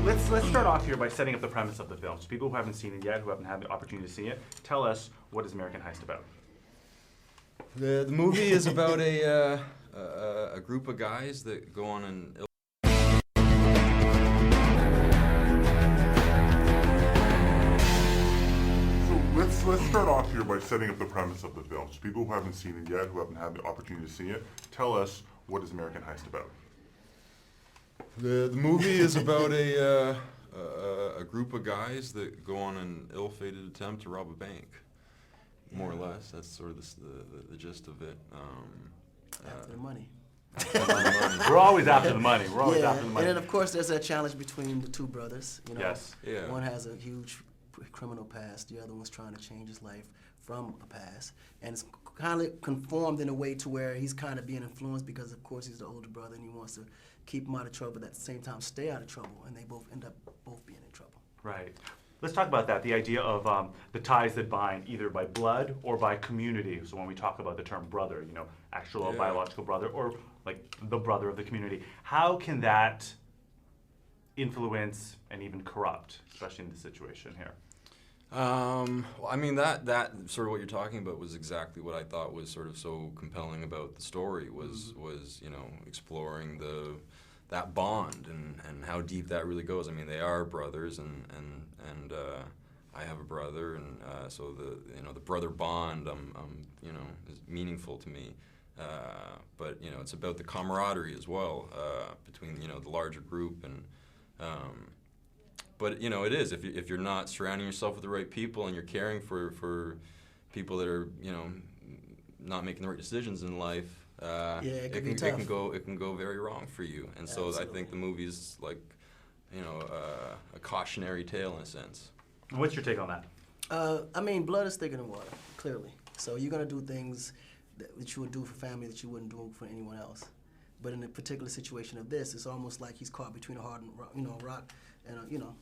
let's start off here by setting up the premise of the film. So people who haven't seen it yet, who haven't had the opportunity to see it, tell us, what is American Heist about? The movie is about a group of guys that go on an Let's start off here by setting up the premise of the film. So people who haven't seen it yet, who haven't had the opportunity to see it, tell us, what is American Heist about? The movie is about a group of guys that go on an ill-fated attempt to rob a bank, more or less. That's sort of the gist of it. After the money. We're always after the money. We're always after the money. And then, of course, there's that challenge between the two brothers. You know, yes. Yeah. One has a huge criminal past. The other one's trying to change his life from a past. And it's kind of conformed in a way to where he's kind of being influenced because, of course, he's the older brother and he wants to keep him out of trouble, but at the same time stay out of trouble. And they both end up being in trouble. Right. Let's talk about that, the idea of the ties that bind either by blood or by community. So when we talk about the term brother, you know, actual biological brother or like the brother of the community, how can that influence and even corrupt, especially in this situation here? Well, I mean, that sort of what you're talking about was exactly what I thought was sort of so compelling about the story was you know, exploring that bond and how deep that really goes. I mean, they are brothers, and I have a brother, and so the brother bond you know, is meaningful to me. But you know, it's about the camaraderie as well between, you know, the larger group and. But you know, it is if you're not surrounding yourself with the right people and you're caring for people that are, you know, not making the right decisions in life. It can be it tough. can go very wrong for you. And so Absolutely. I think the movie is like, you know, a cautionary tale in a sense. What's your take on that? I mean, blood is thicker than water, clearly. So you're going to do things that you would do for family that you wouldn't do for anyone else. But in a particular situation of this, it's almost like he's caught between a hard, you know, rock and a, you know,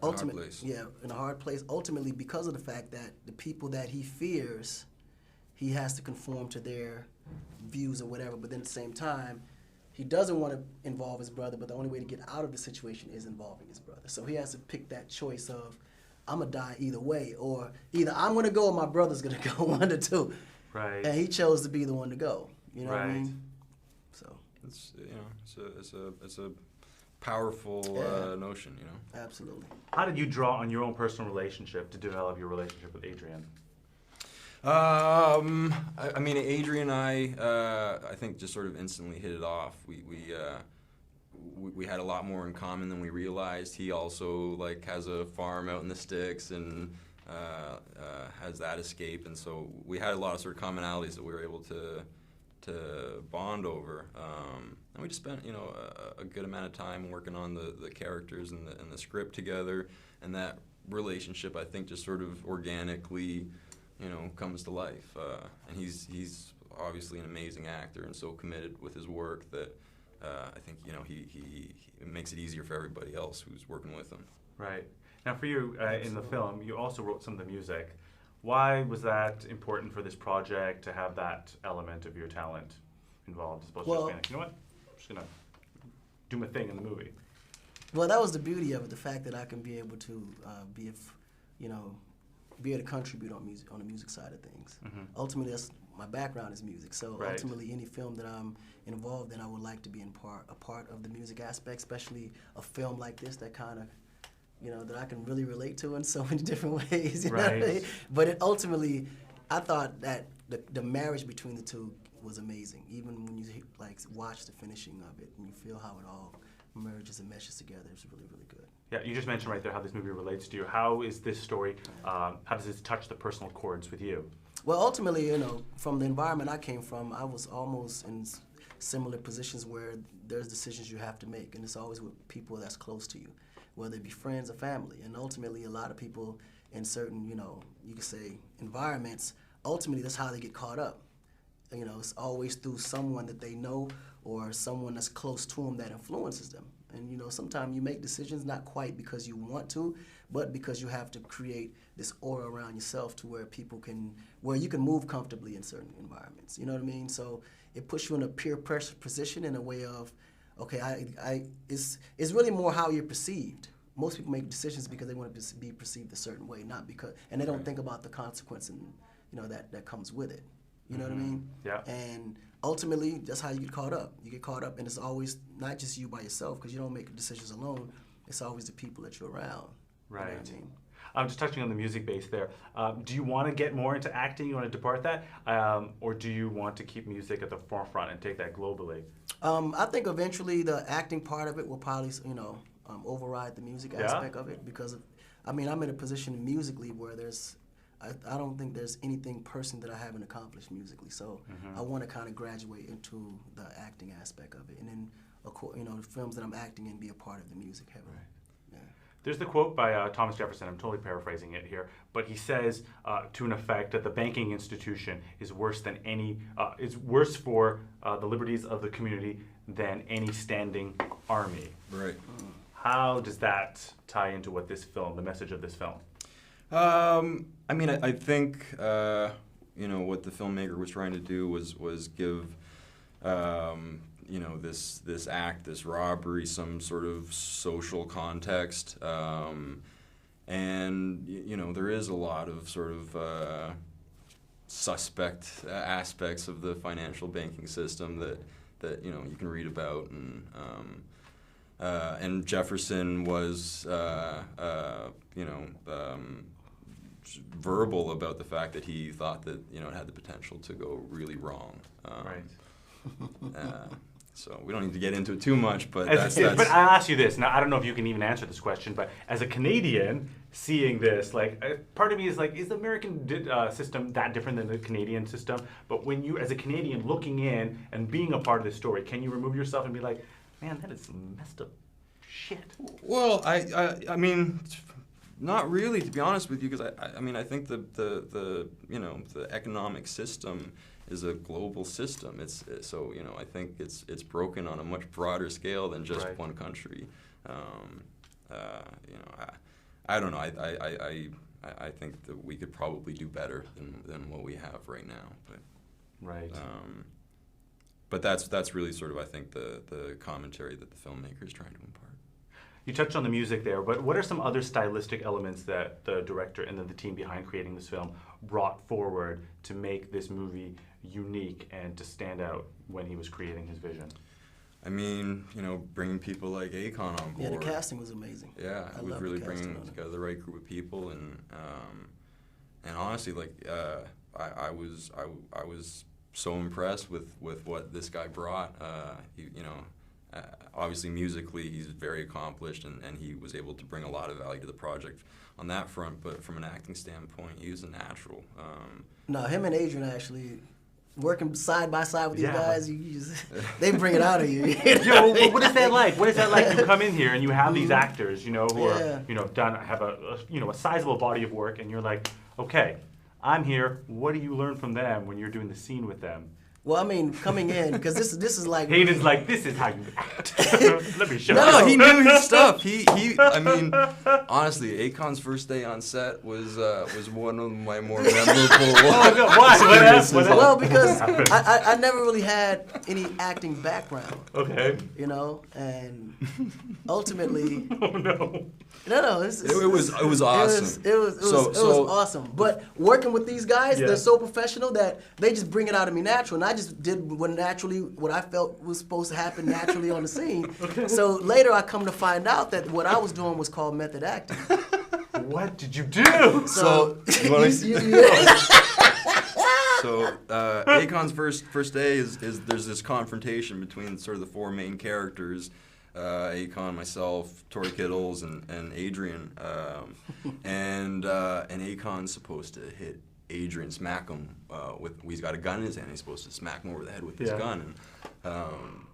Hard place. Yeah, in a hard place. Ultimately, because of the fact that the people that he fears, he has to conform to their views or whatever. But then at the same time, he doesn't want to involve his brother. But the only way to get out of the situation is involving his brother. So he has to pick that choice of, I'm gonna die either way, or either I'm gonna go or my brother's gonna go. One of the two. Right. And he chose to be the one to go. You know what I Right. mean? So It's, you know, it's a powerful notion, you know. absolutely. How did you draw on your own personal relationship to develop your relationship with Adrian? I mean, Adrian and I think just sort of instantly hit it off. We had a lot more in common than we realized. He also like has a farm out in the sticks and has that escape, and so we had a lot of sort of commonalities that we were able to bond over. And we just spent, you know, a good amount of time working on the characters and the script together, and that relationship, I think, just sort of organically, you know, comes to life. And he's obviously an amazing actor and so committed with his work that I think, you know, he it makes it easier for everybody else who's working with him. Right. Now for you, in the film, you also wrote some of the music. Why was that important for this project to have that element of your talent involved, as opposed to just being like, you know what, I'm just going to do my thing in the movie? Well, that was the beauty of it, the fact that I can be able to be able to contribute on music, on the music side of things. Mm-hmm. Ultimately, that's my background is music. So Right. ultimately, any film that I'm involved in, I would like to be a part of the music aspect, especially a film like this that kind of, you know, that I can really relate to in so many different ways. You know what I mean? But it ultimately, I thought that the marriage between the two was amazing. Even when you like watch the finishing of it and you feel how it all merges and meshes together, it's really, really good. Yeah, you just mentioned right there how this movie relates to you. How is this story, how does this touch the personal chords with you? Well, ultimately, you know, from the environment I came from, I was almost in similar positions where there's decisions you have to make, and it's always with people that's close to you, whether it be friends or family. And ultimately, a lot of people in certain, you know, you could say environments, ultimately that's how they get caught up. You know, it's always through someone that they know or someone that's close to them that influences them. And, you know, sometimes you make decisions not quite because you want to, but because you have to create this aura around yourself to where people can, where you can move comfortably in certain environments. You know what I mean? So it puts you in a peer pressure position in a way of, okay, it's really more how you're perceived. Most people make decisions because they want to be perceived a certain way, not because, and they don't think about the consequence and that comes with it. You know what I mean? Yeah. And ultimately, that's how you get caught up. You get caught up, and it's always not just you by yourself, because you don't make decisions alone. It's always the people that you're around. Right. You know what I mean? Just touching on the music base there. Do you want to get more into acting? You want to depart that, or do you want to keep music at the forefront and take that globally? I think eventually the acting part of it will probably, override the music aspect of it, because I'm in a position musically where I don't think there's anything personally that I haven't accomplished musically. So I want to kind of graduate into the acting aspect of it, and then the films that I'm acting in be a part of the music heavily. Right. Yeah. There's the quote by Thomas Jefferson. I'm totally paraphrasing it here, but he says to an effect that the banking institution is worse than is worse for the liberties of the community than any standing army. Right. How does that tie into what the message of this film? I think what the filmmaker was trying to do was give this act, this robbery, some sort of social context, and there is a lot of sort of suspect aspects of the financial banking system that you can read about, and Jefferson was verbal about the fact that he thought that it had the potential to go really wrong. Right. So we don't need to get into it too much, but But I'll ask you this. Now, I don't know if you can even answer this question, but as a Canadian seeing this, part of me is is the American system that different than the Canadian system? But when you, as a Canadian, looking in and being a part of this story, can you remove yourself and be like, man, that is messed up shit? Well, I mean, not really, to be honest with you, because I think the economic system is a global system. I think it's broken on a much broader scale than just one country. I don't know. I think that we could probably do better than what we have right now. But right. But that's really sort of, I think, the commentary that the filmmaker is trying to impart. You touched on the music there, but what are some other stylistic elements that the director and then the team behind creating this film brought forward to make this movie unique and to stand out when he was creating his vision? I mean, bringing people like Akon on board. Yeah, the casting was amazing. Yeah, it was really bringing together the right group of people, and honestly, I was so impressed with what this guy brought. Obviously musically he's very accomplished, and he was able to bring a lot of value to the project on that front, but from an acting standpoint, he was a natural. No, him and Adrian actually working side by side with these guys, they bring it out of you. What is that like? What is that like? You come in here and you have these actors, who are, have a sizable body of work, and you're like, okay, I'm here. What do you learn from them when you're doing the scene with them? Well, coming in, because this is like... Hayden's like, this is how you act. Let me show you. No, he knew his stuff. Honestly, Akon's first day on set was one of my more memorable... Why? Well, because I never really had any acting background. Okay. And ultimately... Oh, no. No, it was awesome. It was awesome. But working with these guys, they're so professional that they just bring it out of me natural. And I just did what I felt was supposed to happen naturally on the scene. Okay. So later I come to find out that what I was doing was called method acting. What did you do? So Akon's first day is there's this confrontation between sort of the four main characters. Akon, myself, Tori Kittles, and Adrian, and Akon's supposed to hit Adrian, smack him he's got a gun in his hand. He's supposed to smack him over the head with his gun, and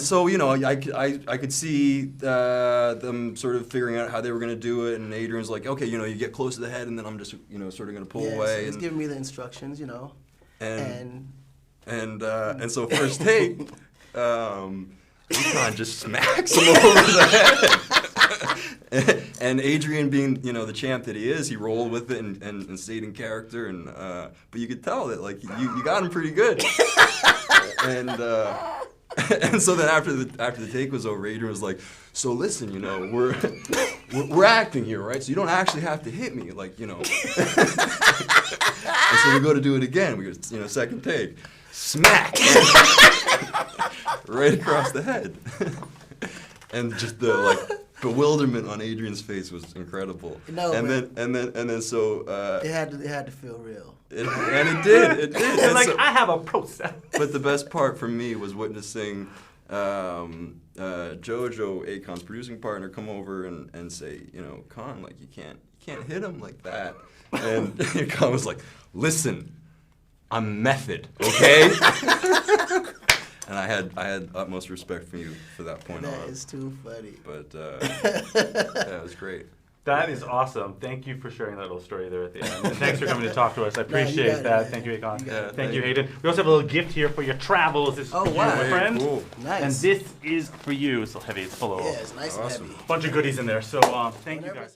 so I could see them sort of figuring out how they were going to do it, and Adrian's like, okay, you get close to the head, and then I'm just sort of going to pull away. So he's giving me the instructions, and so first take. Akon just smacks him over the head. And Adrian, being the champ that he is, he rolled with it and stayed in character. And but you could tell that you got him pretty good. And so then after the take was over, Adrian was like, "So listen, you know, we're acting here, right? So you don't actually have to hit me, like, you know." And so we go to do it again. We go, you know, second take, smack, right across the head. And just the like bewilderment on Adrian's face was incredible. No, and man. then so It had to feel real. and it did. And And like, so- I have a process. but the best part for me was witnessing Jojo, Akon's producing partner, come over and say, you know, Con, like you can't hit him like that. And Akon was like, "Listen, I'm method, okay?" And I had utmost respect for you for that point That on. is too funny. But yeah, it was great. That is awesome. Thank you for sharing that little story there at the end. And thanks for coming to talk to us. I No, you appreciate got it, that. man. Thank you, Akon. You got it. Thank you, Thank Hayden. We also have a little gift here for your travels. This is Oh, for you, wow. my Very friend. cool. Nice. And this is for you. It's so heavy. It's full of Yeah, it's nice Awesome. and heavy. a bunch of goodies in there. So thank you Whenever guys.